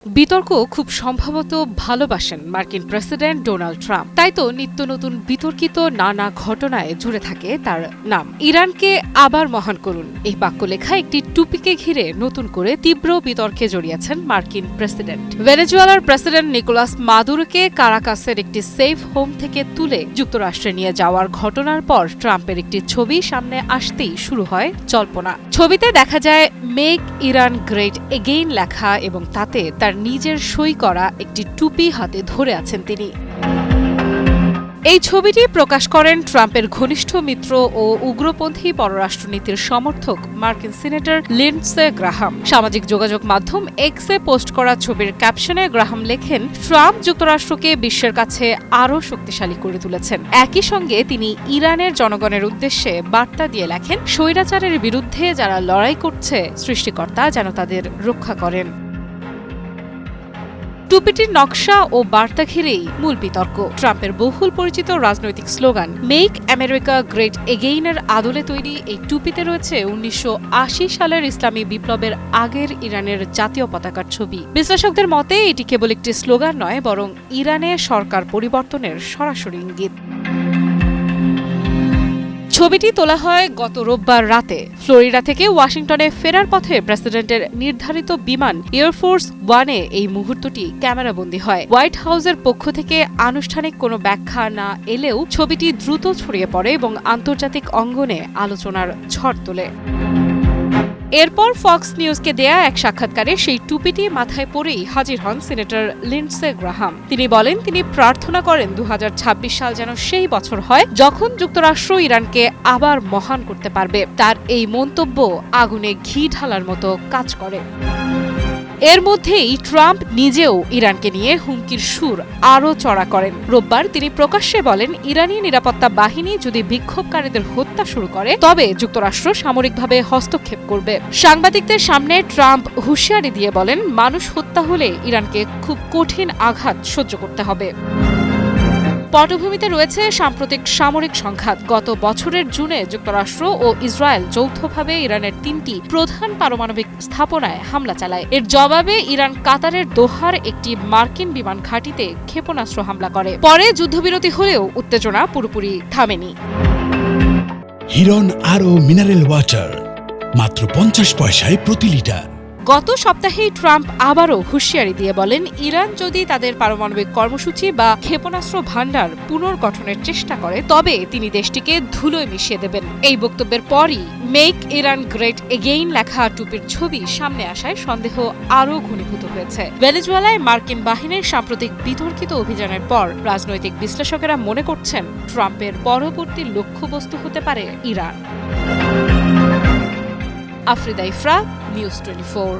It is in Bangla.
বিতর্ক খুব সম্ভবত ভালোবাসেন মার্কিন প্রেসিডেন্ট ডোনাল্ড ট্রাম্প। তাই তো নিত্য নতুন বিতর্কিত নানা ঘটনায় জুড়ে থাকে তার নাম। ইরানকে আবার মহান করুন, এই বাক্য লেখা একটি টুপিকে ঘিরে নতুন করে তীব্র বিতর্কে জড়িয়েছেন মার্কিন প্রেসিডেন্ট। ভেনেজুয়েলার প্রেসিডেন্ট নিকোলাস মাদুরোকে কারাকাসের একটি সেফ হোম থেকে তুলে যুক্তরাষ্ট্রে নিয়ে যাওয়ার ঘটনার পর ট্রাম্পের একটি ছবি সামনে আসতেই শুরু হয় জল্পনা। ছবিতে দেখা যায় মেক ইরান গ্রেট এগেইন লেখা এবং তাতে তার নিজের সই করা একটি টুপি হাতে ধরে আছেন তিনি। এই ছবিটি প্রকাশ করেন ট্রাম্পের ঘনিষ্ঠ মিত্র ও উগ্রপন্থী পররাষ্ট্রনীতির সমর্থক মার্কিন সিনেটর লিন্ডসে গ্রাহাম। সামাজিক যোগাযোগ মাধ্যম এক্সে পোস্ট করা ছবির ক্যাপশনে গ্রাহাম লেখেন, ট্রাম্প যুক্তরাষ্ট্রকে বিশ্বের কাছে আরও শক্তিশালী করে তুলেছেন। একই সঙ্গে তিনি ইরানের জনগণের উদ্দেশ্যে বার্তা দিয়ে লেখেন, স্বৈরাচারের বিরুদ্ধে যারা লড়াই করছে, সৃষ্টিকর্তা যেন তাদের রক্ষা করেন। টুপিটির নকশা ও বার্তা ঘিরেই মূল বিতর্ক। ট্রাম্পের বহুল পরিচিত রাজনৈতিক স্লোগান মেক আমেরিকা গ্রেট এগেইনের আদলে তৈরি এই টুপিতে রয়েছে ১৯৮০ সালের ইসলামী বিপ্লবের আগের ইরানের জাতীয় পতাকার ছবি। বিশ্লেষকদের মতে এটি কেবল একটি স্লোগান নয়, বরং ইরানের সরকার পরিবর্তনের সরাসরি ইঙ্গিত। ছবিটি তোলা হয় গত রোববার রাতে। ফ্লোরিডা থেকে ওয়াশিংটনে ফেরার পথে প্রেসিডেন্টের নির্ধারিত বিমান এয়ারফোর্স ওয়ানে এই মুহূর্তটি ক্যামেরাবন্দী হয়। হোয়াইট হাউসের পক্ষ থেকে আনুষ্ঠানিক কোনো ব্যাখ্যা না এলেও ছবিটি দ্রুত ছড়িয়ে পড়ে এবং আন্তর্জাতিক অঙ্গনে আলোচনার ঝড় তোলে। এরপর ফক্স নিউজকে দেয়া এক সাক্ষাৎকারে সেই টুপিটি মাথায় পরেই হাজির হন সিনেটর লিন্ডসে গ্রাহাম। তিনি বলেন, তিনি প্রার্থনা করেন ২০২৬ সাল যেন সেই বছর হয় যখন যুক্তরাষ্ট্র ইরানকে আবার মহান করতে পারবে। তার এই মন্তব্য আগুনে ঘি ঢালার মতো কাজ করে। এর মধ্যেই ট্রাম্প নিজেও ইরানকে নিয়ে হুমকির সুর আরও চড়া করেন। রোববার তিনি প্রকাশ্যে বলেন, ইরানি নিরাপত্তা বাহিনী যদি বিক্ষোভকারীদের হত্যা শুরু করে তবে যুক্তরাষ্ট্র সামরিকভাবে হস্তক্ষেপ করবে। সাংবাদিকদের সামনে ট্রাম্প হুঁশিয়ারি দিয়ে বলেন, মানুষ হত্যা হলে ইরানকে খুব কঠিন আঘাত সহ্য করতে হবে। পটভূমিতে রয়েছে সাম্প্রতিক সামরিক সংঘাত। গত বছরের জুনে যুক্তরাষ্ট্র ও ইসরায়েল যৌথভাবে ইরানের ৩টি প্রধান পারমাণবিক স্থাপনায় হামলা চালায়। এর জবাবে ইরান কাতারের দোহার একটি মার্কিন বিমান ঘাঁটিতে ক্ষেপণাস্ত্র হামলা করে। পরে যুদ্ধবিরতি হলেও উত্তেজনা পুরোপুরি থামেনি। হিরন আরও মিনারেল ওয়াটার মাত্র ৫০ পয়সায় প্রতি লিটার। গত সপ্তাহেই ট্রাম্প আবারও হুঁশিয়ারি দিয়ে বলেন, ইরান যদি তাদের পারমাণবিক কর্মসূচি বা ক্ষেপণাস্ত্র ভান্ডার পুনর্গঠনের চেষ্টা করে তবে তিনি দেশটিকে ধুলোয় মিশিয়ে দেবেন। এই বক্তব্যের পরই মেক ইরান গ্রেট এগেইন লেখা টুপির ছবি সামনে আসায় সন্দেহ আরও ঘনীভূত হয়েছে। ভেনেজুয়েলায় মার্কিন বাহিনীর সাম্প্রতিক বিতর্কিত অভিযানের পর রাজনৈতিক বিশ্লেষকেরা মনে করছেন, ট্রাম্পের পরবর্তী লক্ষ্যবস্তু হতে পারে ইরান। আফ্রিদা ইফরা, নিউজ 24।